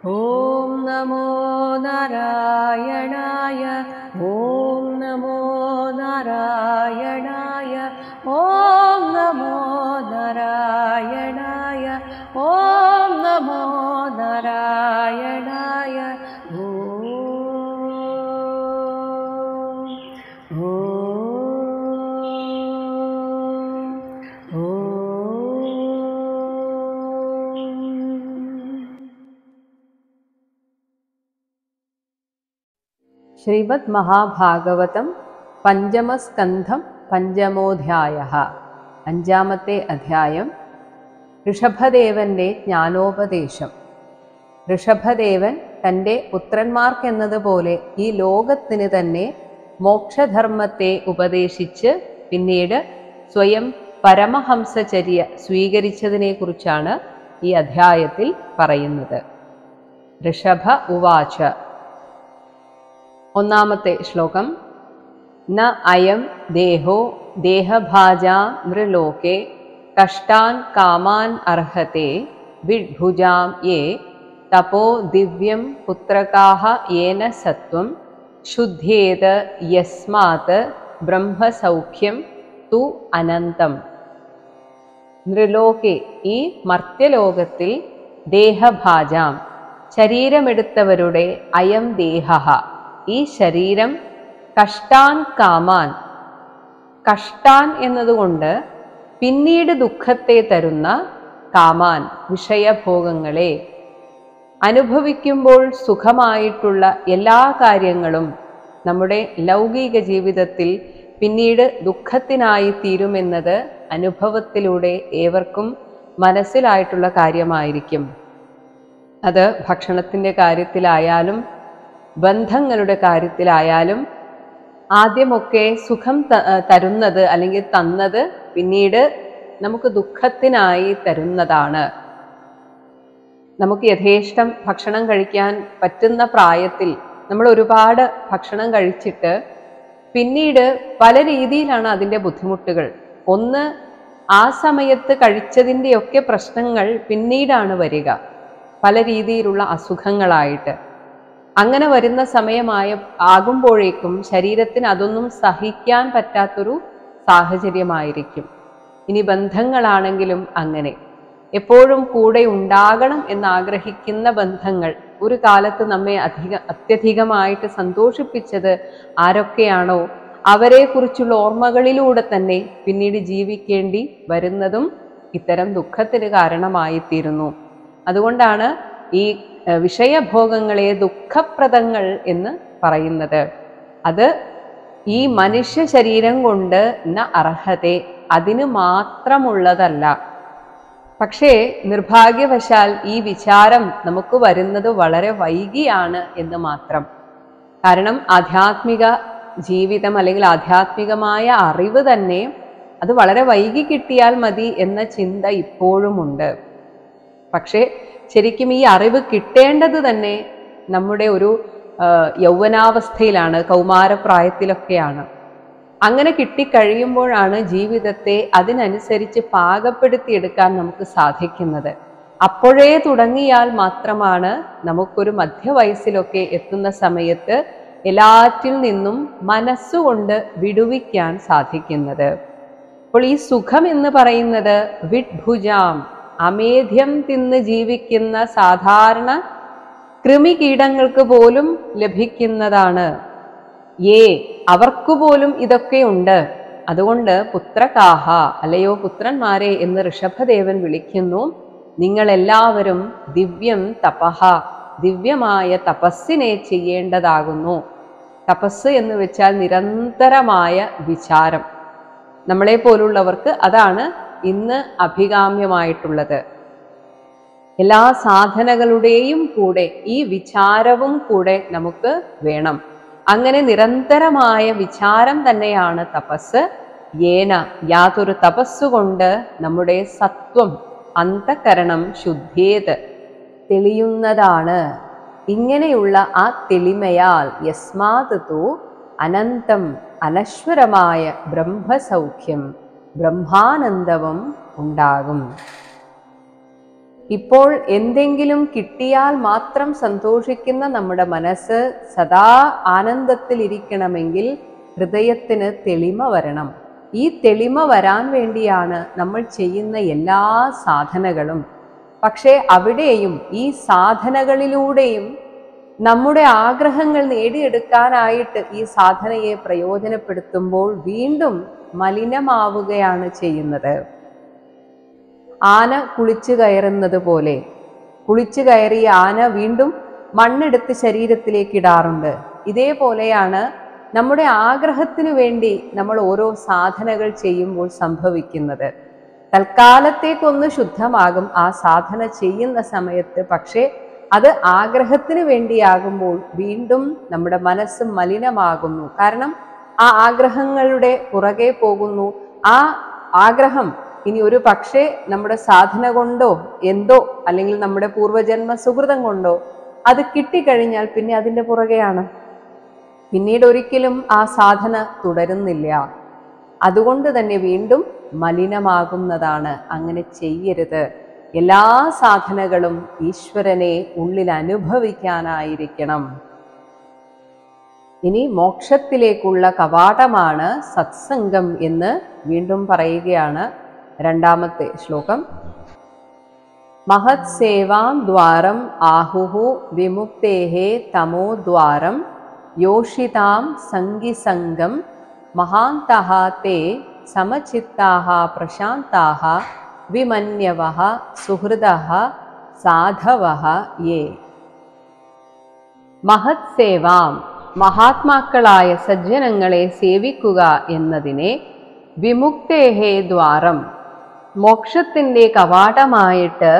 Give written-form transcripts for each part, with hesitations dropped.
ഓം നമോ നാരായണായ. ഓം നമോ നാരായണായ. ഓം നമോ നാരായണായ. ഓം നമോ നാരായണായ. ശ്രീമദ് മഹാഭാഗവതം പഞ്ചമസ്കന്ധം പഞ്ചമോധ്യായഃ. അഞ്ചാമത്തെ അധ്യായം. ഋഷഭദേവന്റെ ജ്ഞാനോപദേശം. ഋഷഭദേവൻ തൻ്റെ പുത്രന്മാർക്കെന്നതുപോലെ ഈ ലോകത്തിന് തന്നെ മോക്ഷധർമ്മത്തെ ഉപദേശിച്ച് പിന്നീട് സ്വയം പരമഹംസചര്യ സ്വീകരിച്ചതിനെക്കുറിച്ചാണ് ഈ അധ്യായത്തിൽ പറയുന്നത്. ഋഷഭ ഉവാച. ഒന്നാമത്തെ ശ്ലോകം. ന അയം ദേഹോ ദേഹഭാജാ നൃലോകേ കഷ്ടാൻ കാമാൻ അർഹത്തെ വിഡ്ഭുജാം യേ തപോ ദിവ്യം പുത്രകാഹ യേന സത്വം ശുദ്ധ്യേത യസ്മാത് ബ്രഹ്മസൗഖ്യം തു അനന്തം. നൃലോകെ, ഈ മർത്യലോകത്തിൽ, ദേഹഭാജാം, ശരീരമെടുത്തവരുടെ, അയം ദേഹഃ, ഈ ശരീരം, കഷ്ടാൻ കാമാൻ, കഷ്ടാൻ എന്നതുകൊണ്ട് പിന്നീട് ദുഃഖത്തെ തരുന്ന കാമാൻ, വിഷയഭോഗങ്ങളെ, അനുഭവിക്കുമ്പോൾ സുഖമായിട്ടുള്ള എല്ലാ കാര്യങ്ങളും നമ്മുടെ ലൗകിക ജീവിതത്തിൽ പിന്നീട് ദുഃഖത്തിനായി തീരുമെന്നത് അനുഭവത്തിലൂടെ ഏവർക്കും മനസ്സിലായിട്ടുള്ള കാര്യമായിരിക്കും. അത് ഭക്ഷണത്തിൻ്റെ കാര്യത്തിലായാലും ബന്ധങ്ങളുടെ കാര്യത്തിലായാലും ആദ്യമൊക്കെ സുഖം തരുന്നത് അല്ലെങ്കിൽ തന്നത് പിന്നീട് നമുക്ക് ദുഃഖത്തിനായി തരുന്നതാണ്. നമുക്ക് യഥേഷ്ടം ഭക്ഷണം കഴിക്കാൻ പറ്റുന്ന പ്രായത്തിൽ നമ്മൾ ഒരുപാട് ഭക്ഷണം കഴിച്ചിട്ട് പിന്നീട് പല രീതിയിലാണ് അതിൻ്റെ ബുദ്ധിമുട്ടുകൾ. ഒന്ന്, ആ സമയത്ത് കഴിച്ചതിൻ്റെയൊക്കെ പ്രശ്നങ്ങൾ പിന്നീടാണ് വരിക, പല രീതിയിലുള്ള അസുഖങ്ങളായിട്ട്. അങ്ങനെ വരുന്ന ആകുമ്പോഴേക്കും ശരീരത്തിന് അതൊന്നും സഹിക്കാൻ പറ്റാത്തൊരു സാഹചര്യമായിരിക്കും. ഇനി ബന്ധങ്ങളാണെങ്കിലും അങ്ങനെ. എപ്പോഴും കൂടെ ഉണ്ടാകണം എന്നാഗ്രഹിക്കുന്ന ബന്ധങ്ങൾ ഒരു കാലത്ത് നമ്മെ അത്യധികമായിട്ട് സന്തോഷിപ്പിച്ചത് ആരൊക്കെയാണോ അവരെക്കുറിച്ചുള്ള ഓർമ്മകളിലൂടെ തന്നെ പിന്നീട് ജീവിക്കേണ്ടി വരുന്നതും ഇത്തരം ദുഃഖത്തിന് കാരണമായിത്തീരുന്നു. അതുകൊണ്ടാണ് ഈ വിഷയഭോഗങ്ങളെ ദുഃഖപ്രദങ്ങൾ എന്ന് പറയുന്നത്. അത് ഈ മനുഷ്യ ശരീരം കൊണ്ട് ന അർഹത്തെ, അതിന് മാത്രമുള്ളതല്ല. പക്ഷേ നിർഭാഗ്യവശാൽ ഈ വിചാരം നമുക്ക് വരുന്നത് വളരെ വൈകിയാണ് എന്ന് മാത്രം. കാരണം ആധ്യാത്മിക ജീവിതം അല്ലെങ്കിൽ ആധ്യാത്മികമായ അറിവ് തന്നെ അത് വളരെ വൈകി കിട്ടിയാൽ മതി എന്ന ചിന്ത ഇപ്പോഴുമുണ്ട്. പക്ഷേ ശരിക്കും ഈ അറിവ് കിട്ടേണ്ടത് തന്നെ നമ്മുടെ ഒരു യൗവനാവസ്ഥയിലാണ്, കൗമാരപ്രായത്തിലൊക്കെയാണ്. അങ്ങനെ കിട്ടിക്കഴിയുമ്പോഴാണ് ജീവിതത്തെ അതിനനുസരിച്ച് പാകപ്പെടുത്തിയെടുക്കാൻ നമുക്ക് സാധിക്കുന്നത്. അപ്പോഴേ തുടങ്ങിയാൽ മാത്രമാണ് നമുക്കൊരു മധ്യവയസ്സിലൊക്കെ എത്തുന്ന സമയത്ത് എല്ലാറ്റിൽ നിന്നും മനസ്സുകൊണ്ട് വിടുവിക്കാൻ സാധിക്കുന്നത്. അപ്പോൾ ഈ സുഖം എന്ന് പറയുന്നത് വിഡ്ഭുജാം, അമേധ്യം തിന്ന് ജീവിക്കുന്ന സാധാരണ കൃമികീടങ്ങൾക്ക് പോലും ലഭിക്കുന്നതാണ്. അവർക്കുപോലും ഇതൊക്കെ ഉണ്ട്. അതുകൊണ്ട് പുത്രകാഹ, അല്ലയോ പുത്രന്മാരെ എന്ന് ഋഷഭദേവൻ വിളിക്കുന്നു. നിങ്ങളെല്ലാവരും ദിവ്യം തപഹ, ദിവ്യമായ തപസ്സിനെ ചെയ്യേണ്ടതാകുന്നു. തപസ് എന്ന് വെച്ചാൽ നിരന്തരമായ വിചാരം. നമ്മളെ പോലുള്ളവർക്ക് അതാണ് ഇന്ന് അഭികാമ്യമായിട്ടുള്ളത്. എല്ലാ സാധനകളുടെയും കൂടെ ഈ വിചാരവും കൂടെ നമുക്ക് വേണം. അങ്ങനെ നിരന്തരമായ വിചാരം തന്നെയാണ് തപസ്. യേന, യാതൊരു തപസ്സുകൊണ്ട് നമ്മുടെ സത്വം, അന്തഃകരണം ശുദ്ധേത്, തെളിയുന്നതാണ്. ഇങ്ങനെയുള്ള ആ തെളിമയാൽ യസ്മാത് തു അനന്തം, അനശ്വരമായ ബ്രഹ്മസൗഖ്യം, ബ്രഹ്മാനന്ദവും ഉണ്ടാകും. ഇപ്പോൾ എന്തെങ്കിലും കിട്ടിയാൽ മാത്രം സന്തോഷിക്കുന്ന നമ്മുടെ മനസ്സ് സദാ ആനന്ദത്തിലിരിക്കണമെങ്കിൽ ഹൃദയത്തിന് തെളിമ വരണം. ഈ തെളിമ വരാൻ വേണ്ടിയാണ് നമ്മൾ ചെയ്യുന്ന എല്ലാ സാധനകളും. പക്ഷേ അവിടെയും ഈ സാധനകളിലൂടെയും നമ്മുടെ ആഗ്രഹങ്ങൾ നേടിയെടുക്കാനായിട്ട് ഈ സാധനയെ പ്രയോജനപ്പെടുത്തുമ്പോൾ വീണ്ടും മലിനമാവുകയാണ് ചെയ്യുന്നത്. ആന കുളിച്ചു കയറുന്നത് പോലെ കുളിച്ചു കയറിയ ആന വീണ്ടും മണ്ണെടുത്ത് ശരീരത്തിലേക്ക് ഇടാറുണ്ട്. ഇതേപോലെയാണ് നമ്മുടെ ആഗ്രഹത്തിനു വേണ്ടി നമ്മൾ ഓരോ സാധനകൾ ചെയ്യുമ്പോൾ സംഭവിക്കുന്നത്. തൽക്കാലത്തേക്കൊന്ന് ശുദ്ധമാകും ആ സാധന ചെയ്യുന്ന സമയത്ത്. പക്ഷേ അത് ആഗ്രഹത്തിന് വേണ്ടിയാകുമ്പോൾ വീണ്ടും നമ്മുടെ മനസ്സ് മലിനമാകുന്നു. കാരണം ആ ആഗ്രഹങ്ങളുടെ പുറകെ പോകുന്നു. ആ ആഗ്രഹം ഇനി ഒരു പക്ഷേ നമ്മുടെ സാധന കൊണ്ടോ എന്തോ അല്ലെങ്കിൽ നമ്മുടെ പൂർവജന്മ സുഹൃതം കൊണ്ടോ അത് കിട്ടിക്കഴിഞ്ഞാൽ പിന്നെ അതിൻ്റെ പുറകെയാണ്. പിന്നീട് ഒരിക്കലും ആ സാധന തുടരുന്നില്ല. അതുകൊണ്ട് തന്നെ വീണ്ടും മലിനമാകുന്നതാണ്. അങ്ങനെ ചെയ്യരുത്. എല്ലാ സാധനകളും ഈശ്വരനെ ഉള്ളിൽ അനുഭവിക്കാനായിരിക്കണം. ഇനി മോക്ഷത്തിലേക്കുള്ള കവാടമാണ് സത്സംഗം എന്ന് വീണ്ടും പറയുകയാണ്. രണ്ടാമത്തെ ശ്ലോകം. മഹത് സേവാം ദ്വാരം ആഹുഹു വിമുക്തേഹേ തമോ ദ്വാരം യോഷിതാം സംഗിസംഗം മഹാന്തഃ തേ സമചിത്താഃ പ്രശാന്താഃ വിമന്യവഃ സുഹൃദഃ സാധവഃ യേ. മഹത് സേവാം, മഹാത്മാക്കളായ സജ്ജനങ്ങളെ സേവിക്കുക എന്നതിനെ വിമുക്തേഹേ ദ്വാരം, മോക്ഷത്തിൻ്റെ കവാടമായിട്ട്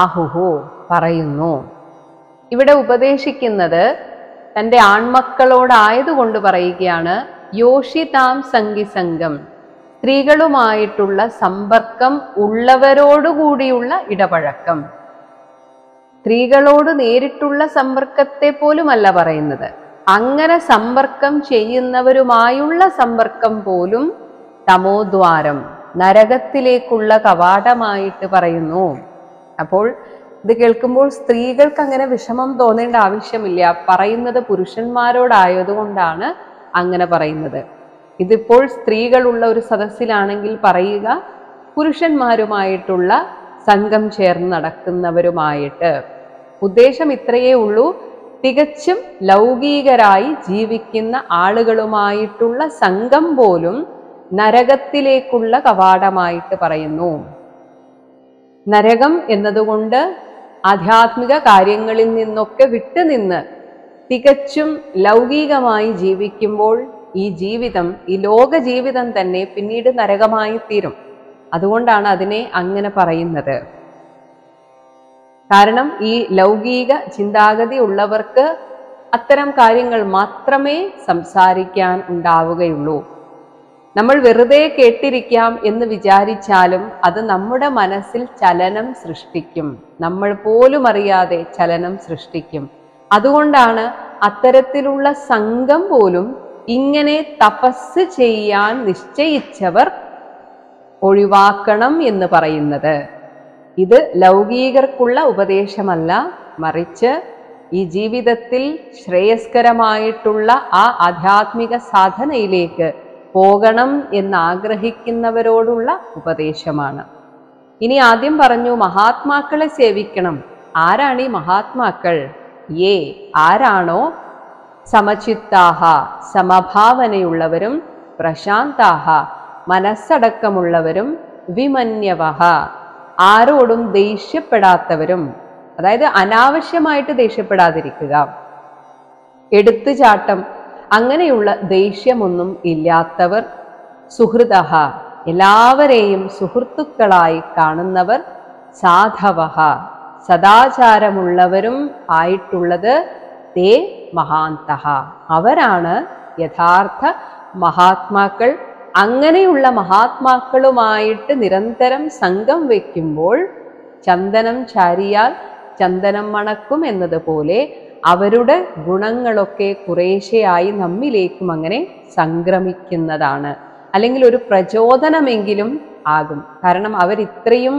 ആഹുഹു പറയുന്നു. ഇവിടെ ഉപദേശിക്കുന്നത് തൻ്റെ ആൺമക്കളോടായതുകൊണ്ട് പറയുകയാണ്. യോഷിതാം സംഗിസംഗം, സ്ത്രീകളുമായിട്ടുള്ള സമ്പർക്കം ഉള്ളവരോടുകൂടിയുള്ള ഇടപഴക്കം. സ്ത്രീകളോട് നേരിട്ടുള്ള സമ്പർക്കത്തെ പോലുമല്ല പറയുന്നത്, അങ്ങനെ സമ്പർക്കം ചെയ്യുന്നവരുമായുള്ള സമ്പർക്കം പോലും തമോദ്വാരം, നരകത്തിലേക്കുള്ള കവാടമായിട്ട് പറയുന്നു. അപ്പോൾ ഇത് കേൾക്കുമ്പോൾ സ്ത്രീകൾക്ക് അങ്ങനെ വിഷമം തോന്നേണ്ട ആവശ്യമില്ല. പറയുന്നത് പുരുഷന്മാരോടായതുകൊണ്ടാണ് അങ്ങനെ പറയുന്നത്. ഇതിപ്പോൾ സ്ത്രീകളുള്ള ഒരു സദസ്സിലാണെങ്കിൽ പറയുക പുരുഷന്മാരുമായിട്ടുള്ള സംഘം ചേർന്ന് നടക്കുന്നവരുമായിട്ട്. ഉദ്ദേശം ഇത്രയേ ഉള്ളൂ. തികച്ചും ലൗകികരായി ജീവിക്കുന്ന ആളുകളുമായിട്ടുള്ള സംഘം പോലും നരകത്തിലേക്കുള്ള കവാടമായിട്ട് പറയുന്നു. നരകം എന്നതുകൊണ്ട് ആധ്യാത്മിക കാര്യങ്ങളിൽ നിന്നൊക്കെ വിട്ടുനിന്ന് തികച്ചും ലൗകികമായി ജീവിക്കുമ്പോൾ ഈ ജീവിതം, ഈ ലോക ജീവിതം തന്നെ പിന്നീട് നരകമായി തീരും. അതുകൊണ്ടാണ് അതിനെ അങ്ങനെ പറയുന്നത്. കാരണം ഈ ലൗകിക ചിന്താഗതി ഉള്ളവർക്ക് അത്തരം കാര്യങ്ങൾ മാത്രമേ സംസാരിക്കാൻ ഉണ്ടാവുകയുള്ളൂ. നമ്മൾ വെറുതെ കേട്ടിരിക്കാം എന്ന് വിചാരിച്ചാലും അത് നമ്മുടെ മനസ്സിൽ ചലനം സൃഷ്ടിക്കും. നമ്മൾ പോലും അറിയാതെ ചലനം സൃഷ്ടിക്കും. അതുകൊണ്ടാണ് അത്തരത്തിലുള്ള സംഘം പോലും ഇങ്ങനെ തപസ് ചെയ്യാൻ നിശ്ചയിച്ചവർ ഒഴിവാക്കണം എന്ന് പറയുന്നത്. ഇത് ലൗകികർക്കുള്ള ഉപദേശമല്ല, മറിച്ച് ഈ ജീവിതത്തിൽ ശ്രേയസ്കരമായിട്ടുള്ള ആ ആധ്യാത്മിക സാധനയിലേക്ക് പോകണം എന്നാഗ്രഹിക്കുന്നവരോടുള്ള ഉപദേശമാണ്. ഇനി ആദ്യം പറഞ്ഞു മഹാത്മാക്കളെ സേവിക്കണം. ആരാണ് ഈ മഹാത്മാക്കൾ? ആരാണോ സമചിത്താഹ, സമഭാവനയുള്ളവരും, പ്രശാന്താഹ, മനസ്സടക്കമുള്ളവരും, വിമന്യവഹ, ആരോടും ദേഷ്യപ്പെടാത്തവരും. അതായത് അനാവശ്യമായിട്ട് ദേഷ്യപ്പെടാതിരിക്കുക, എടുത്തുചാട്ടം അങ്ങനെയുള്ള ദേഷ്യമൊന്നും ഇല്ലാത്തവർ, സുഹൃദഃ, എല്ലാവരെയും സുഹൃത്തുക്കളായി കാണുന്നവർ, സാധവഃ, സദാചാരമുള്ളവരും ആയിട്ടുള്ളത്, തേ മഹാന്തഃ, അവരാണ് യഥാർത്ഥ മഹാത്മാക്കൾ. അങ്ങനെയുള്ള മഹാത്മാക്കളുമായിട്ട് നിരന്തരം സംഘം വയ്ക്കുമ്പോൾ ചന്ദനം ചാരിയാൽ ചന്ദനം മണക്കും എന്നതുപോലെ അവരുടെ ഗുണങ്ങളൊക്കെ കുറേശ്ശെയായി നമ്മിലേക്കും അങ്ങനെ സംക്രമിക്കുന്നതാണ്. അല്ലെങ്കിൽ ഒരു പ്രചോദനമെങ്കിലും ആകും. കാരണം അവരിത്രയും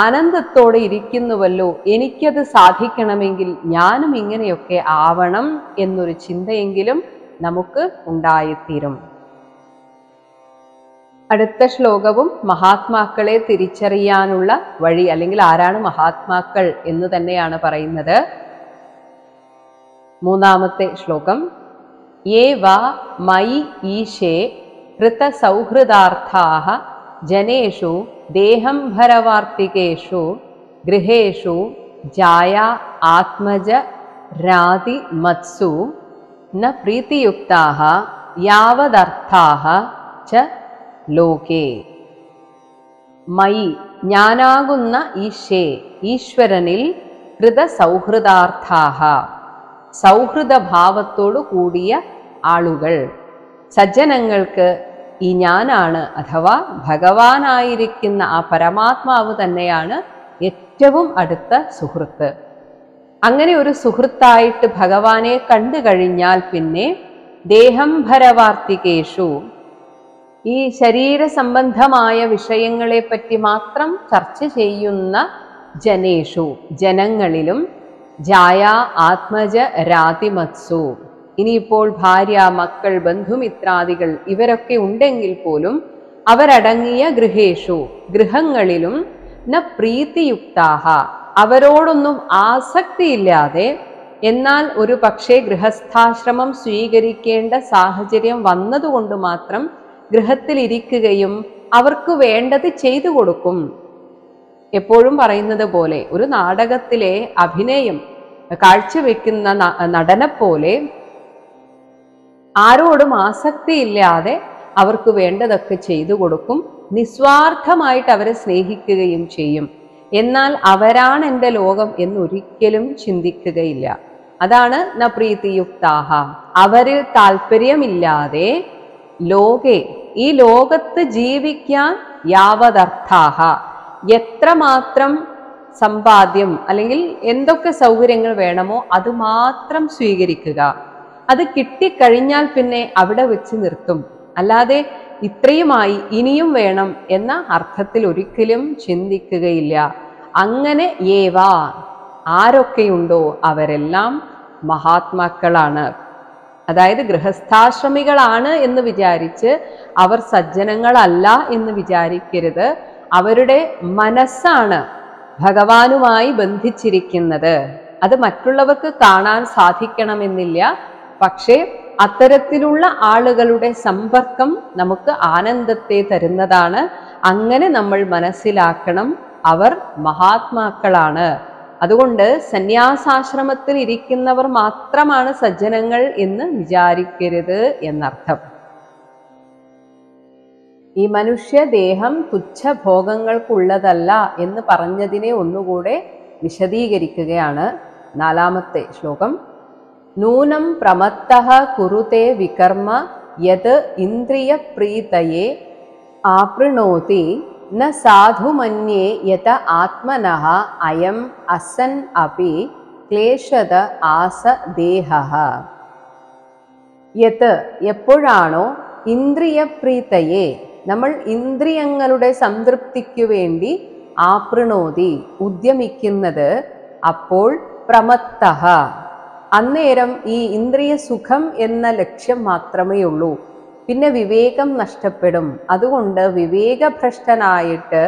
ആനന്ദത്തോടെ ഇരിക്കുന്നുവല്ലോ, എനിക്കത് സാധിക്കണമെങ്കിൽ ഞാനും ഇങ്ങനെയൊക്കെ ആവണം എന്നൊരു ചിന്തയെങ്കിലും നമുക്ക് ഉണ്ടായിത്തീരും. അടുത്ത ശ്ലോകവും മഹാത്മാക്കളെ തിരിച്ചറിയാനുള്ള വഴി, അല്ലെങ്കിൽ ആരാണ് മഹാത്മാക്കൾ എന്ന് തന്നെയാണ് പറയുന്നത്. മൂന്നാമത്തെ ശ്ലോകം. യേ വാ മയി ഈശേ കൃത സൗഹൃദാർത്ഥാഃ ജനേഷു ദേഹം ഭരവാർത്തികേഷു ഗൃഹേഷു ജായാ ആത്മജ രാതി മത്സു ന പ്രീതിയുക്താഃ യാവദർത്ഥാഃ ച ലോകേ. മയി ഞാനാകുന്ന ഈശേ ഈശ്വരനിൽ കൃത സൗഹൃദാർത്ഥാഃ സൗഹൃദഭാവത്തോടു കൂടിയ ആളുകൾ, സജ്ജനങ്ങൾക്ക് ഈ ഞാനാണ് അഥവാ ഭഗവാനായിരിക്കുന്ന ആ പരമാത്മാവ് തന്നെയാണ് ഏറ്റവും അടുത്ത സുഹൃത്ത്. അങ്ങനെ ഒരു സുഹൃത്തായിട്ട് ഭഗവാനെ കണ്ടു കഴിഞ്ഞാൽ പിന്നെ ദേഹം ഭരവാർത്തികേഷു ഈ ശരീര സംബന്ധമായ വിഷയങ്ങളെ പറ്റി മാത്രം ചർച്ച ചെയ്യുന്ന ജനേഷു ജനങ്ങളിലും ജായ ആത്മജ രാതിമത്സു ഇനിയിപ്പോൾ ഭാര്യ മക്കൾ ബന്ധുമിത്രാദികൾ ഇവരൊക്കെ ഉണ്ടെങ്കിൽ പോലും അവരടങ്ങിയ ഗൃഹേഷു ഗൃഹങ്ങളിലും ന പ്രീതിയുക്താഹ അവരോടൊന്നും ആസക്തിയില്ലാതെ, എന്നാൽ ഒരു പക്ഷേ ഗൃഹസ്ഥാശ്രമം സ്വീകരിക്കേണ്ട സാഹചര്യം വന്നതുകൊണ്ട് മാത്രം ഗൃഹത്തിലിരിക്കുകയും അവർക്ക് വേണ്ടത് ചെയ്തു കൊടുക്കും. എപ്പോഴും പറയുന്നത് പോലെ ഒരു നാടകത്തിലെ അഭിനയം കാഴ്ചവെക്കുന്ന നടനെ പോലെ ആരോടും ആസക്തിയില്ലാതെ അവർക്ക് വേണ്ടതൊക്കെ ചെയ്തു കൊടുക്കും, നിസ്വാർത്ഥമായിട്ട് അവരെ സ്നേഹിക്കുകയും ചെയ്യും. എന്നാൽ അവരാണ് എൻ്റെ ലോകം എന്നൊരിക്കലും ചിന്തിക്കുകയില്ല. അതാണ് ന പ്രീതിയുക്താഹ. അവര് താല്പര്യമില്ലാതെ ലോകെ ഈ ലോകത്ത് ജീവിക്കാൻ യാവദർത്ഥാഹ എത്രമാത്രം സമ്പാദ്യം അല്ലെങ്കിൽ എന്തൊക്കെ സൗകര്യങ്ങൾ വേണമോ അത് മാത്രം സ്വീകരിക്കുക. അത് കിട്ടിക്കഴിഞ്ഞാൽ പിന്നെ അവിടെ വെച്ച് നിർത്തും. അല്ലാതെ ഇത്രയുമായി ഇനിയും വേണം എന്ന അർത്ഥത്തിൽ ഒരിക്കലും ചിന്തിക്കുകയില്ല. അങ്ങനെ ഏവാ ആരൊക്കെയുണ്ടോ അവരെല്ലാം മഹാത്മാക്കളാണ്. അതായത് ഗൃഹസ്ഥാശ്രമികളാണ് എന്ന് വിചാരിച്ച് അവർ സജ്ജനങ്ങളല്ല എന്ന് വിചാരിക്കരുത്. അവരുടെ മനസ്സാണ് ഭഗവാനുമായി ബന്ധിച്ചിരിക്കുന്നത്. അത് മറ്റുള്ളവർക്ക് കാണാൻ സാധിക്കണമെന്നില്ല. പക്ഷേ അത്തരത്തിലുള്ള ആളുകളുടെ സമ്പർക്കം നമുക്ക് ആനന്ദത്തെ തരുന്നതാണ്. അങ്ങനെ നമ്മൾ മനസ്സിലാക്കണം, അവർ മഹാത്മാക്കളാണ്. അതുകൊണ്ട് സന്യാസാശ്രമത്തിൽ ഇരിക്കുന്നവർ മാത്രമാണ് സജ്ജനങ്ങൾ എന്ന് വിചാരിക്കരുത് എന്നർത്ഥം. ഈ മനുഷ്യദേഹം തുച്ഛഭോഗങ്ങൾക്കുള്ളതല്ല എന്ന് പറഞ്ഞതിനെ ഒന്നുകൂടെ വിശദീകരിക്കുകയാണ്. നാലാമത്തെ ശ്ലോകം. നൂനം പ്രമത്തഃ കുരുതേ വികർമ്മ യത് ഇന്ദ്രിയപ്രീതയേ ആപ്രണോതി ന സാധുമന്യേ യത ആത്മനഃ അയം അസൻ അപി ക്ലേശത ആസ ദേഹഃ. യത് എപ്പോഴാണോ ഇന്ദ്രിയപ്രീതയെ നമ്മൾ ഇന്ദ്രിയങ്ങളുടെ സംതൃപ്തിക്കു വേണ്ടി ആപ്രണോതി ഉദ്യമിക്കുന്നത്, അപ്പോൾ പ്രമത്തഃ അന്നേരം ഈ ഇന്ദ്രിയ സുഖം എന്ന ലക്ഷ്യം മാത്രമേ ഉള്ളൂ. പിന്നെ വിവേകം നഷ്ടപ്പെടും. അതുകൊണ്ട് വിവേകഭ്രഷ്ടനായിട്ട്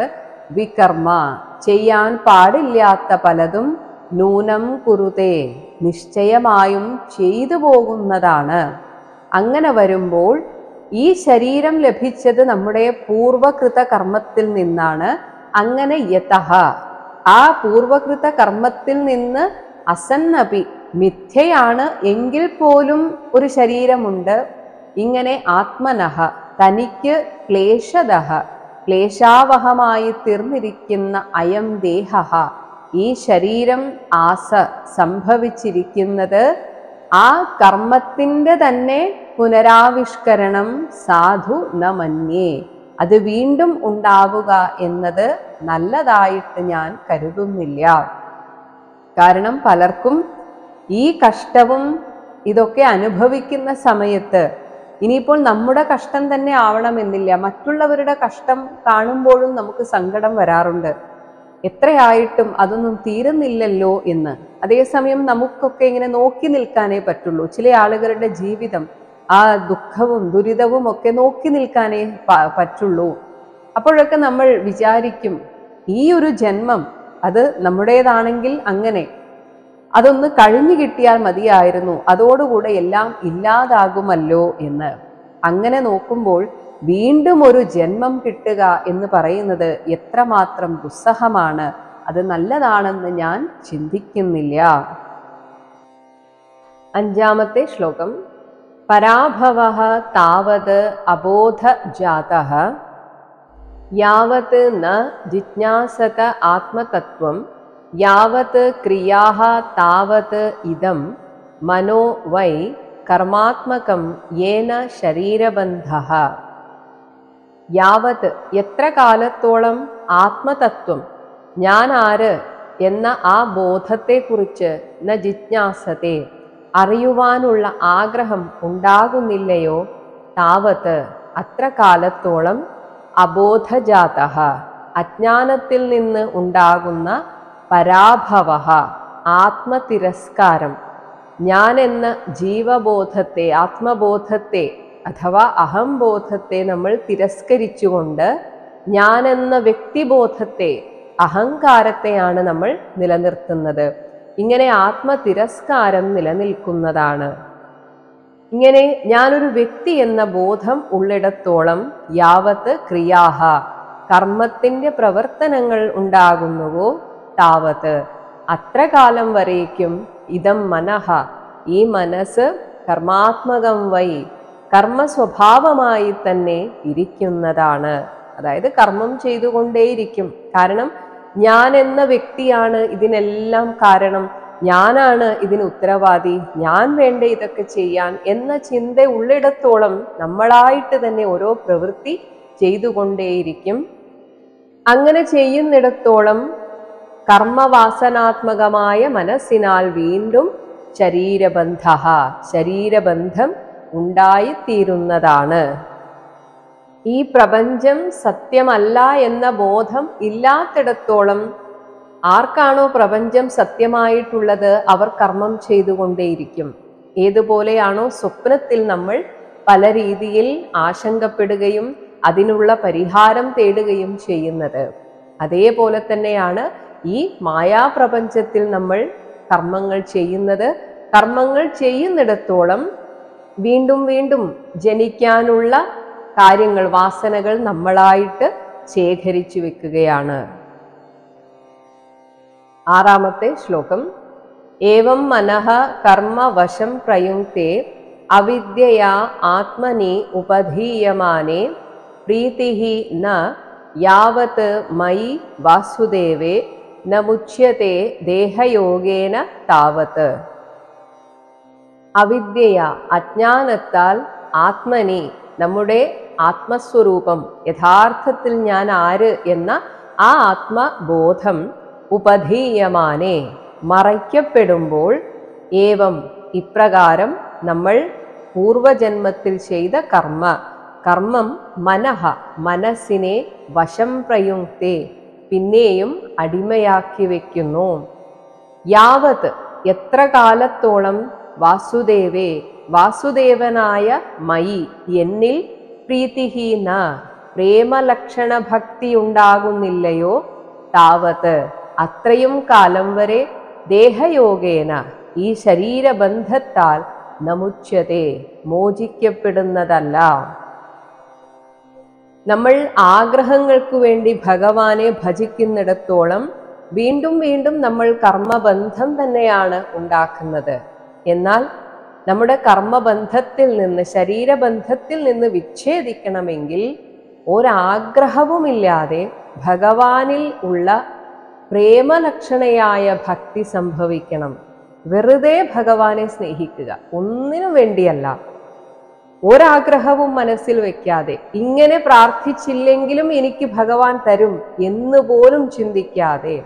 വികർമ്മ ചെയ്യാൻ പാടില്ലാത്ത പലതും നൂനം കുരുതേ നിശ്ചയമായും ചെയ്തു പോകുന്നതാണ്. അങ്ങനെ വരുമ്പോൾ ഈ ശരീരം ലഭിച്ചത് നമ്മുടെ പൂർവകൃത കർമ്മത്തിൽ നിന്നാണ്. അങ്ങനെ യതഃ ആ പൂർവകൃത കർമ്മത്തിൽ നിന്ന് അസന്നപി മിഥ്യയാണ് എങ്കിൽ പോലും ഒരു ശരീരമുണ്ട്. ഇങ്ങനെ ആത്മനഃ തനിക്ക് ക്ലേശദഃ ക്ലേശാവഹമായി തീർന്നിരിക്കുന്ന അയം ദേഹഃ ഈ ശരീരം ആസ സംഭവിച്ചിരിക്കുന്നത് ആ കർമ്മത്തിൻ്റെ തന്നെ പുനരാവിഷ്കരണം സാധു ന മന്യേ അത് വീണ്ടും ഉണ്ടാവുക എന്നത് നല്ലതായിട്ട് ഞാൻ കരുതുന്നില്ല. കാരണം പലർക്കും ഈ കഷ്ടവും ഇതൊക്കെ അനുഭവിക്കുന്ന സമയത്ത് ഇനിയിപ്പോൾ നമ്മുടെ കഷ്ടം തന്നെ ആവണമെന്നില്ല, മറ്റുള്ളവരുടെ കഷ്ടം കാണുമ്പോഴും നമുക്ക് സങ്കടം വരാറുണ്ട്. എത്രയായിട്ടും അതൊന്നും തീരുന്നില്ലല്ലോ എന്ന്. അതേസമയം നമുക്കൊക്കെ ഇങ്ങനെ നോക്കി നിൽക്കാനേ പറ്റുള്ളൂ. ചില ആളുകളുടെ ജീവിതം ആ ദുഃഖവും ദുരിതവും ഒക്കെ നോക്കി നിൽക്കാനേ പറ്റുള്ളൂ. അപ്പോഴൊക്കെ നമ്മൾ വിചാരിക്കും, ഈ ഒരു ജന്മം അത് നമ്മുടേതാണെങ്കിൽ അങ്ങനെ അതൊന്ന് കഴിഞ്ഞു കിട്ടിയാൽ മതിയായിരുന്നു, അതോടുകൂടെ എല്ലാം ഇല്ലാതാകുമല്ലോ എന്ന്. അങ്ങനെ നോക്കുമ്പോൾ വീണ്ടും ഒരു ജന്മം കിട്ടുക എന്ന് പറയുന്നത് എത്രമാത്രം ദുസ്സഹമാണ്. അത് നല്ലതാണെന്ന് ഞാൻ ചിന്തിക്കുന്നില്ല. 5-ാമത്തെ ശ്ലോകം. പരാഭവഃ താവത് അബോധ ജാതഃ യാവത് ന ജിജ്ഞാസത ആത്മതത്വം യാവത് ക്രിയാഃ താവത് ഇദം മനോ വൈ കർമാത്മകം യേന ശരീരബന്ധഃ. യാവത് എത്ര കാലത്തോളം ആത്മതത്വം ഞാൻ ആര് എന്ന ആ ബോധത്തെക്കുറിച്ച് ന ജിജ്ഞാസത്തെ അറിയുവാനുള്ള ആഗ്രഹം ഉണ്ടാകുന്നില്ലയോ, താവത്ത് അത്ര കാലത്തോളം അബോധജാതഃ അജ്ഞാനത്തിൽ നിന്ന് ഉണ്ടാകുന്ന പരാഭവഃ ആത്മതിരസ്കാരം, ഞാൻ എന്ന ജീവബോധത്തെ ആത്മബോധത്തെ അഥവാ അഹംബോധത്തെ നമ്മൾ തിരസ്കരിച്ചുകൊണ്ട് ഞാനെന്ന വ്യക്തിബോധത്തെ അഹങ്കാരത്തെയാണ് നമ്മൾ നിലനിർത്തുന്നത്. ഇങ്ങനെ ആത്മതിരസ്കാരം നിലനിൽക്കുന്നതാണ്. ഇങ്ങനെ ഞാനൊരു വ്യക്തി എന്ന ബോധം ഉള്ളിടത്തോളം യാവത്ത് ക്രിയാഹ കർമ്മത്തിന്റെ പ്രവർത്തനങ്ങൾ ഉണ്ടാകുന്നുവോ താവത്ത് അത്ര കാലം വരേക്കും ഇതം മനഃ ഈ മനസ്സ് കർമാത്മകം വൈ കർമ്മ സ്വഭാവമായി തന്നെ ഇരിക്കുന്നതാണ്. അതായത് കർമ്മം ചെയ്തുകൊണ്ടേയിരിക്കും. കാരണം ഞാൻ എന്ന വ്യക്തിയാണ് ഇതിനെല്ലാം കാരണം, ഞാനാണ് ഇതിന് ഉത്തരവാദി, ഞാൻ വേണ്ട ഇതൊക്കെ ചെയ്യാൻ എന്ന ചിന്ത ഉള്ളിടത്തോളം നമ്മളായിട്ട് തന്നെ ഓരോ പ്രവൃത്തി ചെയ്തുകൊണ്ടേയിരിക്കും. അങ്ങനെ ചെയ്യുന്നിടത്തോളം കർമ്മവാസനാത്മകമായ മനസ്സിനാൽ വീണ്ടും ശരീരബന്ധം ഉണ്ടായിത്തീരുന്നതാണ്. ഈ പ്രപഞ്ചം സത്യമല്ല എന്ന ബോധം ഇല്ലാത്തിടത്തോളം ആർക്കാണോ പ്രപഞ്ചം സത്യമായിട്ടുള്ളത് അവർ കർമ്മം ചെയ്തുകൊണ്ടേയിരിക്കും. ഏതുപോലെയാണോ സ്വപ്നത്തിൽ നമ്മൾ പല രീതിയിൽ ആശങ്കപ്പെടുകയും അതിനുള്ള പരിഹാരം തേടുകയും ചെയ്യുന്നത്, അതേപോലെ തന്നെയാണ് ഈ മായാപ്രപഞ്ചത്തിൽ നമ്മൾ കർമ്മങ്ങൾ ചെയ്യുന്നത്. കർമ്മങ്ങൾ ചെയ്യുന്നിടത്തോളം വീണ്ടും വീണ്ടും ജനിക്കാനുള്ള കാര്യങ്ങൾ, വാസനകൾ നമ്മളായിട്ട് ശേഖരിച്ചു വെക്കുകയാണ്. 6-ാമത്തെ ശ്ലോകം. ഏവം മനഃ കർമ്മ വശം പ്രയുക്തേ അവിദ്യയാ ആത്മനി ഉപധീയമാനേ പ്രീതിഃ ന യാവത് മയി വാസുദേവേ ന മുച്യത്തെ ദേഹയോഗേന താവത്. അവിദ്യയ അജ്ഞാനത്താൽ ആത്മനി നമ്മുടെ ആത്മസ്വരൂപം യഥാർത്ഥത്തിൽ ഞാൻ ആര് എന്ന ആ ആത്മബോധം ഉപധീയമാനേ മറയ്ക്കപ്പെടുമ്പോൾ ഏവം ഇപ്രകാരം നമ്മൾ പൂർവജന്മത്തിൽ ചെയ്ത കർമ്മം മനഃ മനസ്സിനെ വശം പ്രയുക്തേ പിന്നെയും അടിമയാക്കി വയ്ക്കുന്നു. യാവത് എത്ര കാലത്തോളം വാസുദേവേ വാസുദേവനായ മയി എന്നിൽ പ്രീതിഃ ന പ്രേമലക്ഷണ ഭക്തി ഉണ്ടാകുന്നില്ലയോ താവത് അത്രയും കാലം വരെ ദേഹയോഗേന ഈ ശരീരബന്ധത്താൽ നമുച്യത്തെ മോചിക്കപ്പെടുന്നതല്ല. നമ്മൾ ആഗ്രഹങ്ങൾക്ക് വേണ്ടി ഭഗവാനെ ഭജിക്കുന്നിടത്തോളം വീണ്ടും വീണ്ടും നമ്മൾ കർമ്മബന്ധം തന്നെയാണ് ഉണ്ടാക്കുന്നത്. എന്നാൽ നമ്മുടെ കർമ്മബന്ധത്തിൽ നിന്ന് ശരീരബന്ധത്തിൽ നിന്ന് വിച്ഛേദിക്കണമെങ്കിൽ ഒരാഗ്രഹവുമില്ലാതെ ഭഗവാനിൽ ഉള്ള പ്രേമലക്ഷണയായ ഭക്തി സംഭവിക്കണം. വെറുതെ ഭഗവാനെ സ്നേഹിക്കുക, ഒന്നിനു വേണ്ടിയല്ല. ഒരാഗ്രഹവും മനസ്സിൽ വെക്കാതെ, ഇങ്ങനെ പ്രാർത്ഥിച്ചില്ലെങ്കിലും എനിക്ക് ഭഗവാൻ തരും എന്ന് പോലും ചിന്തിക്കാതെ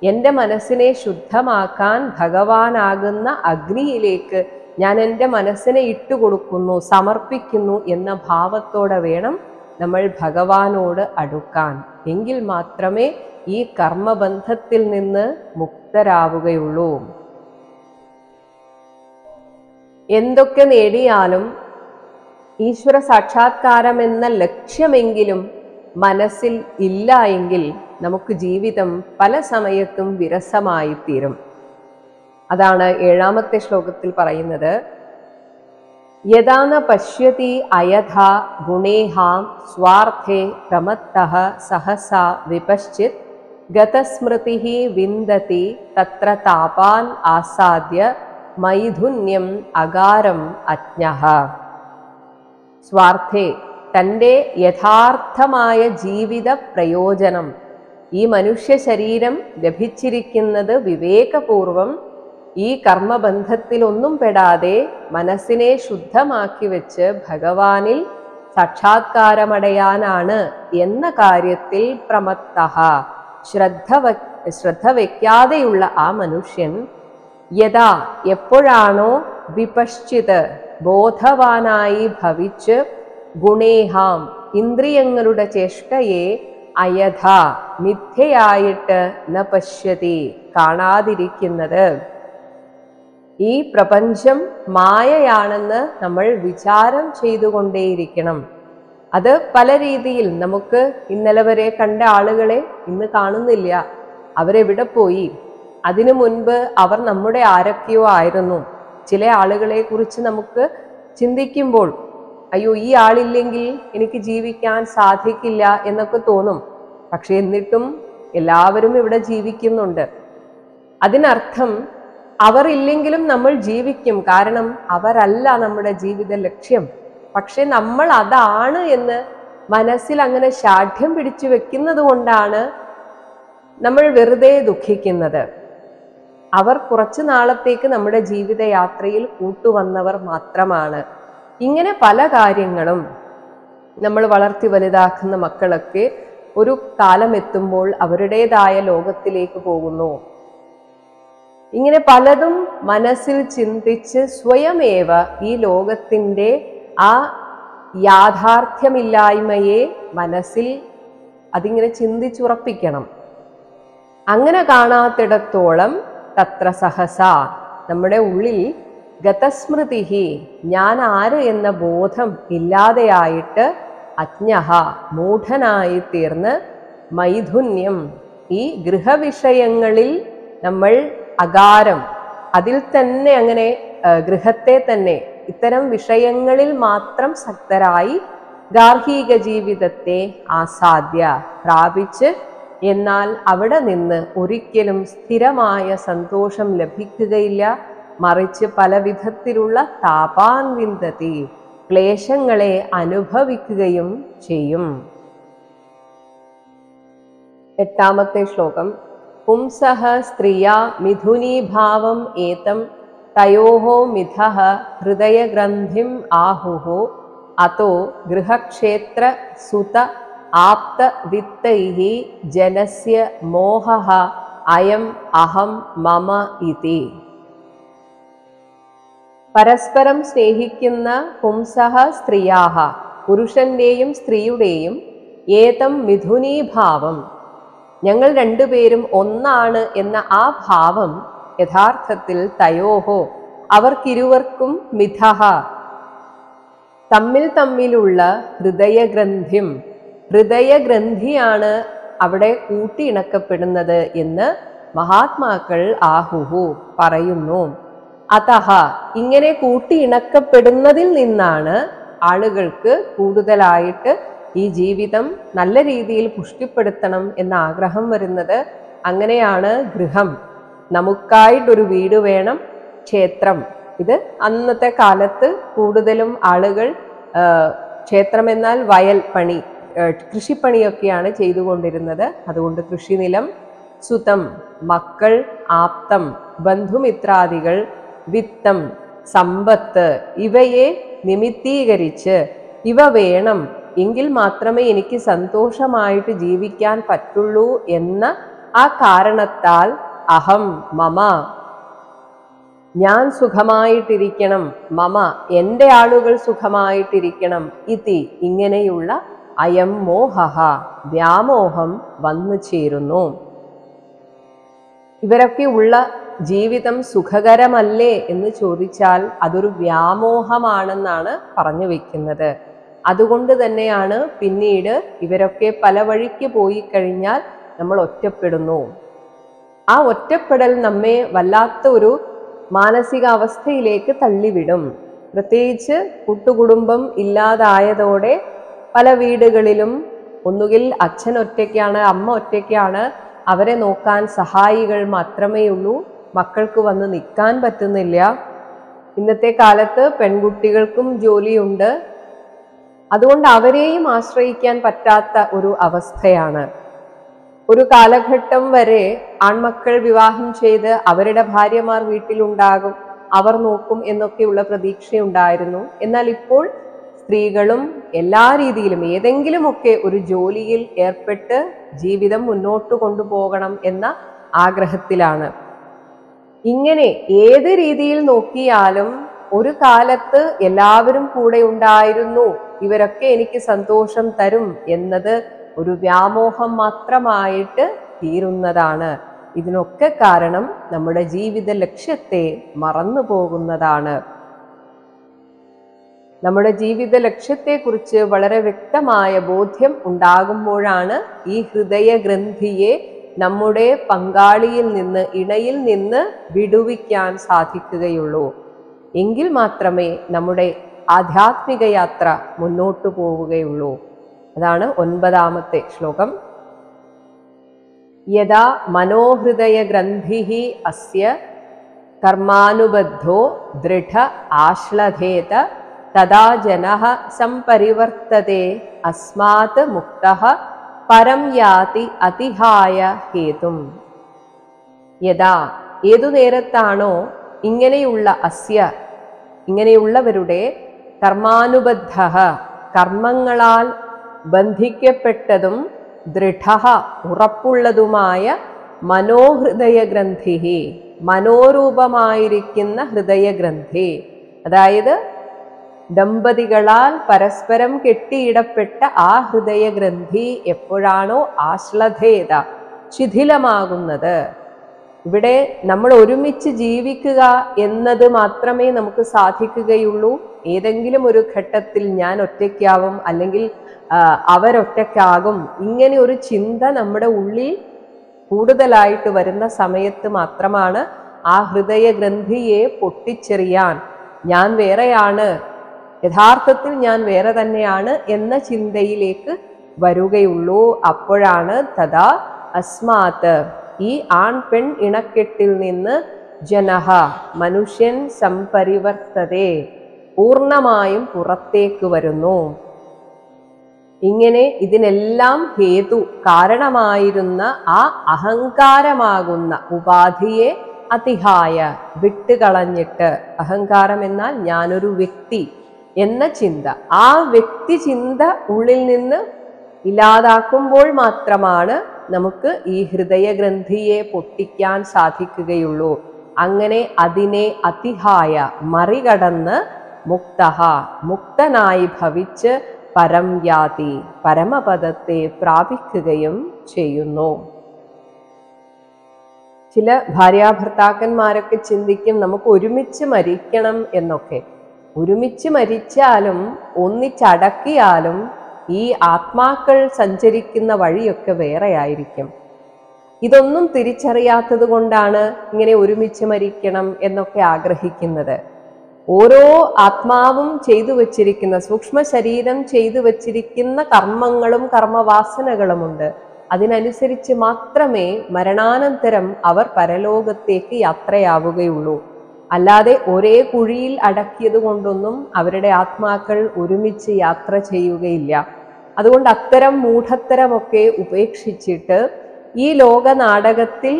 എൻ്റെ മനസ്സിനെ ശുദ്ധമാക്കാൻ ഭഗവാനാകുന്ന അഗ്നിയിലേക്ക് ഞാൻ എൻ്റെ മനസ്സിനെ ഇട്ടുകൊടുക്കുന്നു, സമർപ്പിക്കുന്നു എന്ന ഭാവത്തോടെ വേണം നമ്മൾ ഭഗവാനോട് അടുക്കാൻ. എങ്കിൽ മാത്രമേ ഈ കർമ്മബന്ധത്തിൽ നിന്ന് മുക്തരാവുകയുള്ളൂ. എന്തൊക്കെ നേടിയാലും ഈശ്വര സാക്ഷാത്കാരം എന്ന ലക്ഷ്യമെങ്കിലും മനസ്സിൽ ഇല്ല എങ്കിൽ നമുക്ക് ജീവിതം പല സമയത്തും വിരസമായിത്തീരും. അതാണ് 7ാമത്തെ ശ്ലോകത്തിൽ പറയുന്നത്. യദാന പശ്യതി അയഥാ ഗുണേഹാം സ്വാർത്ഥേ പ്രമത്തഃ സഹസാ വിപശ്ചിത് ഗതസ്മൃതിഃ വിന്ദതി തത്ര താപാൻ ആസാദ്യ മൈഥുന്യം അകാരം അജ്ഞഃ. സ്വാർത്ഥേ, തൻ്റെ യഥാർത്ഥമായ ജീവിത പ്രയോജനം, ഈ മനുഷ്യ ശരീരം ലഭിച്ചിരിക്കുന്നത് വിവേകപൂർവം ഈ കർമ്മബന്ധത്തിലൊന്നും പെടാതെ മനസ്സിനെ ശുദ്ധമാക്കി വെച്ച് ഭഗവാനിൽ സാക്ഷാത്കാരമടയാനാണ് എന്ന കാര്യത്തിൽ പ്രമത്തഃ, ശ്രദ്ധ വയ്ക്കാതെയുള്ള ആ മനുഷ്യൻ യഥാ, എപ്പോഴാണോ വിപശ്ചിത്, ബോധവാനായി ഭവിച്ച് ഗുണേഹാം, ഇന്ദ്രിയങ്ങളുടെ ചേഷ്ടയെ അയഥ, മിഥ്യയായിട്ട് ന പശ്യതി, കാണാതിരിക്കുന്നത്. ഈ പ്രപഞ്ചം മായയാണെന്ന് നമ്മൾ വിചാരം ചെയ്തുകൊണ്ടേയിരിക്കണം. അത് പല രീതിയിൽ നമുക്ക് ഇന്നലെ വരെ കണ്ട ആളുകളെ ഇന്ന് കാണുന്നില്ല. അവരെവിടെ പോയി? അതിനു മുൻപ് അവർ നമ്മുടെ ആരൊക്കെയോ ആയിരുന്നു. ചില ആളുകളെ കുറിച്ച് നമുക്ക് ചിന്തിക്കുമ്പോൾ അയ്യോ, ഈ ആളില്ലെങ്കിൽ എനിക്ക് ജീവിക്കാൻ സാധിക്കില്ല എന്നൊക്കെ തോന്നും. പക്ഷെ എന്നിട്ടും എല്ലാവരും ഇവിടെ ജീവിക്കുന്നുണ്ട്. അതിനർത്ഥം അവർ ഇല്ലെങ്കിലും നമ്മൾ ജീവിക്കും. കാരണം അവരല്ല നമ്മുടെ ജീവിത ലക്ഷ്യം. പക്ഷെ നമ്മൾ അതാണ് എന്ന് മനസ്സിൽ അങ്ങനെ ശാഠ്യം പിടിച്ചു വെക്കുന്നത് കൊണ്ടാണ് നമ്മൾ വെറുതെ ദുഃഖിക്കുന്നത്. അവർ കുറച്ചു നാളത്തേക്ക് നമ്മുടെ ജീവിതയാത്രയിൽ കൂട്ടുവന്നവർ മാത്രമാണ്. ഇങ്ങനെ പല കാര്യങ്ങളും നമ്മൾ വളർത്തി വലുതാക്കുന്ന മക്കളൊക്കെ ഒരു കാലം എത്തുമ്പോൾ അവരുടേതായ ലോകത്തിലേക്ക് പോകുന്നു. ഇങ്ങനെ പലതും മനസ്സിൽ ചിന്തിച്ച് സ്വയമേവ ഈ ലോകത്തിൻ്റെ ആ യാഥാർത്ഥ്യമില്ലായ്മയെ മനസ്സിൽ അതിങ്ങനെ ചിന്തിച്ചുറപ്പിക്കണം. അങ്ങനെ കാണാത്തിടത്തോളം തത്ര സഹസ, നമ്മുടെ ഉള്ളിൽ ഗതസ്മൃതിഹി, ഞാൻ ആര് എന്ന ബോധം ഇല്ലാതെയായിട്ട് അജ്ഞഃ, മൂഢനായി തീർന്ന് മൈഥുന്യം, ഈ ഗൃഹവിഷയങ്ങളിൽ നമ്മൾ അകാരം, അതിൽ തന്നെ അങ്ങനെ ഗൃഹത്തെ തന്നെ ഇത്തരം വിഷയങ്ങളിൽ മാത്രം ശക്തരായി ഗാർഹിക ജീവിതത്തെ ആസാദ്യ, പ്രാപിച്ച് എന്നാൽ അവിടെ നിന്ന് ഒരിക്കലും സ്ഥിരമായ സന്തോഷം ലഭിക്കുകയില്ല. മറിച്ച് പല വിധത്തിലുള്ള താപാൻ വിന്ദതി, ക്ലേശങ്ങളെ അനുഭവിക്കുകയും ചെയ്യും. 8ാമത്തെ ശ്ലോകം. പുംസഃ സ്ത്രീയാ മിഥുനീഭാവം ഏതം തയോഹോ മിഥഃ ഹൃദയഗ്രന്ഥിം ആഹുഃ അതോ ഗൃഹക്ഷേത്ര സുത ആപ്ത വിത്തൈഃ ജനസ്യ മോഹഃ അയം അഹം മമ ഇതി. പരസ്പരം സ്നേഹിക്കുന്ന പുംസഃ സ്ത്രീയാഹ, പുരുഷന്റെയും സ്ത്രീയുടെയും ഏതം മിഥുനീഭാവം, ഞങ്ങൾ രണ്ടുപേരും ഒന്നാണ് എന്ന ആ ഭാവം യഥാർത്ഥത്തിൽ തയോഹോ, അവർക്കിരുവർക്കും മിഥഃ, തമ്മിലുള്ള ഹൃദയഗ്രന്ഥിം, ഹൃദയഗ്രന്ഥിയാണ് അവിടെ കൂട്ടിയിണക്കപ്പെടുന്നത് എന്ന് മഹാത്മാക്കൾ ആഹുഹു പറയുന്നു. അതഹ, ഇങ്ങനെ കൂട്ടിയിണക്കപ്പെടുന്നതിൽ നിന്നാണ് ആളുകൾക്ക് കൂടുതലായിട്ട് ഈ ജീവിതം നല്ല രീതിയിൽ പുഷ്ടിപ്പെടുത്തണം എന്ന ആഗ്രഹം വരുന്നത്. അങ്ങനെയാണ് ഗൃഹം, നമുക്കായിട്ടൊരു വീട് വേണം, ക്ഷേത്രം. ഇത് അന്നത്തെ കാലത്ത് കൂടുതലും ആളുകൾ ക്ഷേത്രം എന്നാൽ വയൽ പണി, കൃഷിപ്പണിയൊക്കെയാണ് ചെയ്തുകൊണ്ടിരുന്നത്. അതുകൊണ്ട് കൃഷിനിലം, സുതം മക്കൾ, ആപ്തം ബന്ധുമിത്രാദികൾ, വിത്തം സമ്പത്ത്, ഇവയെ നിമിത്തീകരിച്ച് ഇവ വേണം, എങ്കിൽ മാത്രമേ എനിക്ക് സന്തോഷമായിട്ട് ജീവിക്കാൻ പറ്റുള്ളൂ എന്ന ആ കാരണത്താൽ അഹം മമ, ഞാൻ സുഖമായിട്ടിരിക്കണം, മമ എൻ്റെ ആളുകൾ സുഖമായിട്ടിരിക്കണം, ഇതി ഇങ്ങനെയുള്ള അയം മോഹഃ, വ്യാമോഹം വന്നു ചേരുന്നു. ഇവരൊക്കെ ഉള്ള ജീവിതം സുഖകരമല്ലേ എന്ന് ചോദിച്ചാൽ അതൊരു വ്യാമോഹമാണെന്നാണ് പറഞ്ഞു വെക്കുന്നത്. അതുകൊണ്ട് തന്നെയാണ് പിന്നീട് ഇവരൊക്കെ പല വഴിക്ക് പോയി കഴിഞ്ഞാൽ നമ്മൾ ഒറ്റപ്പെടുന്നു. ആ ഒറ്റപ്പെടൽ നമ്മെ വല്ലാത്ത ഒരു മാനസികാവസ്ഥയിലേക്ക് തള്ളിവിടും. പ്രത്യേകിച്ച് കൂട്ടുകുടുംബം ഇല്ലാതായതോടെ പല വീടുകളിലും ഒന്നുകിൽ അച്ഛൻ ഒറ്റയ്ക്കാണ്, അമ്മ ഒറ്റയ്ക്കാണ്, അവരെ നോക്കാൻ സഹായികൾ മാത്രമേ ഉള്ളൂ, മക്കൾക്ക് വന്ന് നിൽക്കാൻ പറ്റുന്നില്ല. ഇന്നത്തെ കാലത്ത് പെൺകുട്ടികൾക്കും ജോലിയുണ്ട്, അതുകൊണ്ട് അവരെയും ആശ്രയിക്കാൻ പറ്റാത്ത ഒരു അവസ്ഥയാണ്. ഒരു കാലഘട്ടം വരെ ആൺമക്കൾ വിവാഹം ചെയ്ത് അവരുടെ ഭാര്യമാർ വീട്ടിലുണ്ടാകും, അവർ നോക്കും എന്നൊക്കെയുള്ള പ്രതീക്ഷയുണ്ടായിരുന്നു. എന്നാൽ ഇപ്പോൾ സ്ത്രീകളും എല്ലാ രീതിയിലും ഏതെങ്കിലുമൊക്കെ ഒരു ജോലിയിൽ ഏർപ്പെട്ട് ജീവിതം മുന്നോട്ട് കൊണ്ടുപോകണം എന്ന ആഗ്രഹത്തിലാണ്. ഇങ്ങനെ ഏത് രീതിയിൽ നോക്കിയാലും ഒരു കാലത്ത് എല്ലാവരും കൂടെ ഉണ്ടായിരുന്നു, ഇവരൊക്കെ എനിക്ക് സന്തോഷം തരും എന്നത് ഒരു വ്യാമോഹം മാത്രമായിട്ട് തീരുന്നതാണ്. ഇതിനൊക്കെ കാരണം നമ്മുടെ ജീവിത ലക്ഷ്യത്തെ മറന്നു പോകുന്നതാണ്. നമ്മുടെ ജീവിത ലക്ഷ്യത്തെക്കുറിച്ച് വളരെ വ്യക്തമായ ബോധ്യം ഉണ്ടാകുമ്പോഴാണ് ഈ ഹൃദയഗ്രന്ഥിയെ നമ്മുടെ പങ്കാളിയിൽ നിന്ന്, ഇണയിൽ നിന്ന് വിടുവിക്കാൻ സാധിക്കുകയുള്ളൂ. എങ്കിൽ മാത്രമേ നമ്മുടെ ആധ്യാത്മിക യാത്ര മുന്നോട്ടു പോവുകയുള്ളൂ. അതാണ് 9ാമത്തെ ശ്ലോകം. യഥാ മനോഹൃദയ ഗ്രന്ഥിഃ അസ്യ കർമാനുബദ്ധോ ദൃഢ ആശ്ലഥേത തദാ ജനഃ സംപരിവർത്തതേ അസ്മാത് മുക്തഃ പരം യാതി അതിഹായ ഹേതും. യഥാ ഏതു നേരത്താണോ ഇങ്ങനെയുള്ള ഇങ്ങനെയുള്ളവരുടെ കർമാനുബദ്ധഃ കർമ്മങ്ങളാൽ ബന്ധിക്കപ്പെട്ടതും ദൃഢഃ ഉറപ്പുള്ളതുമായ മനോഹൃദയ ഗ്രന്ഥിഃ മനോരൂപമായിരിക്കുന്ന ഹൃദയഗ്രന്ഥി, അതായത് ദമ്പതികളാൽ പരസ്പരം കെട്ടിയിടപ്പെട്ട ആ ഹൃദയഗ്രന്ഥി എപ്പോഴാണോ ആശ്ലഥേത ശിഥിലമാകുന്നത്, ഇവിടെ നമ്മൾ ഒരുമിച്ച് ജീവിക്കുക എന്നത് മാത്രമേ നമുക്ക് സാധിക്കുകയുള്ളൂ. ഏതെങ്കിലും ഒരു ഘട്ടത്തിൽ ഞാൻ ഒറ്റയ്ക്കാവും, അല്ലെങ്കിൽ അവരൊറ്റയ്ക്കാകും, ഇങ്ങനെ ഒരു ചിന്ത നമ്മുടെ ഉള്ളിൽ കൂടുതലായിട്ട് വരുന്ന സമയത്ത് മാത്രമാണ് ആ ഹൃദയഗ്രന്ഥിയെ പൊട്ടിച്ചെറിയാൻ, ഞാൻ വേറെയാണ്, യഥാർത്ഥത്തിൽ ഞാൻ വേറെ തന്നെയാണ് എന്ന ചിന്തയിലേക്ക് വരികയുള്ളൂ. അപ്പോഴാണ് തഥാ അസ്മാത് ഈ ആൺ പെൺ ഇണക്കെട്ടിൽ നിന്ന് ജനഃ മനുഷ്യൻ സംപരിവർത്തതേ പൂർണ്ണമായും പുറത്തേക്ക് വരുന്നു. ഇങ്ങനെ ഇതിനെല്ലാം ഹേതു കാരണമായിരുന്ന ആ അഹങ്കാരമാകുന്ന ഉപാധിയെ അതിഹായ വിട്ടുകളഞ്ഞിട്ട്, അഹങ്കാരം എന്നാൽ ഞാനൊരു വ്യക്തി എന്ന ചിന്ത, ആ വ്യക്തി ചിന്ത ഉള്ളിൽ നിന്ന് ഇല്ലാതാക്കുമ്പോൾ മാത്രമാണ് നമുക്ക് ഈ ഹൃദയഗ്രന്ഥിയെ പൊട്ടിക്കാൻ സാധിക്കുകയുള്ളൂ. അങ്ങനെ അതിനെ അതിഹായ മറികടന്ന് മുക്തഃ മുക്തനായി ഭവിച്ച് പരം യാതി പരമപദത്തെ പ്രാപിക്കുകയും ചെയ്യുന്നു. ചില ഭാര്യാഭർത്താക്കന്മാരൊക്കെ ചിന്തിക്കും നമുക്ക് ഒരുമിച്ച് മരിക്കണം എന്നൊക്കെ. ഒരുമിച്ച് മരിച്ചാലും ഒന്നിച്ചടക്കിയാലും ഈ ആത്മാക്കൾ സഞ്ചരിക്കുന്ന വഴിയൊക്കെ വേറെ ആയിരിക്കും. ഇതൊന്നും തിരിച്ചറിയാത്തത് കൊണ്ടാണ് ഇങ്ങനെ ഒരുമിച്ച് മരിക്കണം എന്നൊക്കെ ആഗ്രഹിക്കുന്നത്. ഓരോ ആത്മാവും ചെയ്തു വച്ചിരിക്കുന്ന, സൂക്ഷ്മ ശരീരം ചെയ്തു വച്ചിരിക്കുന്ന കർമ്മങ്ങളും കർമ്മവാസനകളുമുണ്ട്. അതിനനുസരിച്ച് മാത്രമേ മരണാനന്തരം അവർ പരലോകത്തേക്ക് യാത്രയാവുകയുള്ളൂ. അല്ലാതെ ഒരേ കുഴിയിൽ അടക്കിയത് കൊണ്ടൊന്നും അവരുടെ ആത്മാക്കൾ ഒരുമിച്ച് യാത്ര ചെയ്യുകയില്ല. അതുകൊണ്ട് അത്തരം മൂഢത്തരമൊക്കെ ഉപേക്ഷിച്ചിട്ട് ഈ ലോക നാടകത്തിൽ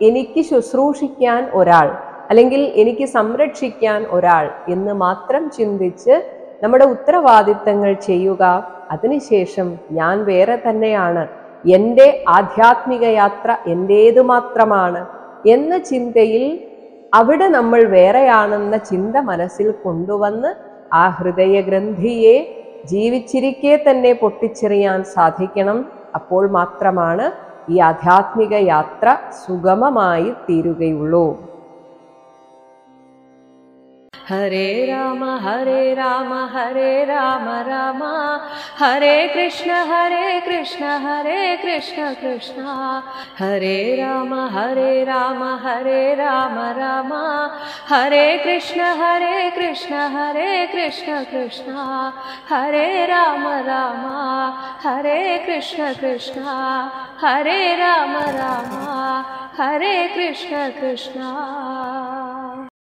എനിക്ക് ശുശ്രൂഷിക്കാൻ ഒരാൾ, അല്ലെങ്കിൽ എനിക്ക് സംരക്ഷിക്കാൻ ഒരാൾ എന്ന് മാത്രം ചിന്തിച്ച് നമ്മുടെ ഉത്തരവാദിത്തങ്ങൾ ചെയ്യുക. അതിനുശേഷം ഞാൻ വേറെ തന്നെയാണ്, എൻ്റെ ആധ്യാത്മിക യാത്ര എൻ്റേതു മാത്രമാണ് എന്ന ചിന്തയിൽ അവിടെ നമ്മൾ വേറെയാണെന്ന ചിന്ത മനസ്സിൽ കൊണ്ടുവന്ന് ആ ഹൃദയഗ്രന്ഥിയെ ജീവിച്ചിരിക്കെ തന്നെ പൊട്ടിച്ചെറിയാൻ സാധിക്കണം. അപ്പോൾ മാത്രമാണ് ഈ ആധ്യാത്മിക യാത്ര സുഗമമായി തീരുകയുള്ളൂ. ഹരേ രാമ ഹരേ രാമ ഹരേ രാമ രാമ ഹരേ കൃഷ്ണ ഹരേ കൃഷ്ണ കൃഷ്ണ ഹരേ രാമ ഹരേ രാമ രാമ ഹരേ കൃഷ്ണ കൃഷ്ണ ഹരേ രാമ ഹരേ കൃഷ്ണ ഹരേ രാമ ഹരേ കൃഷ്ണ കൃഷ്ണ.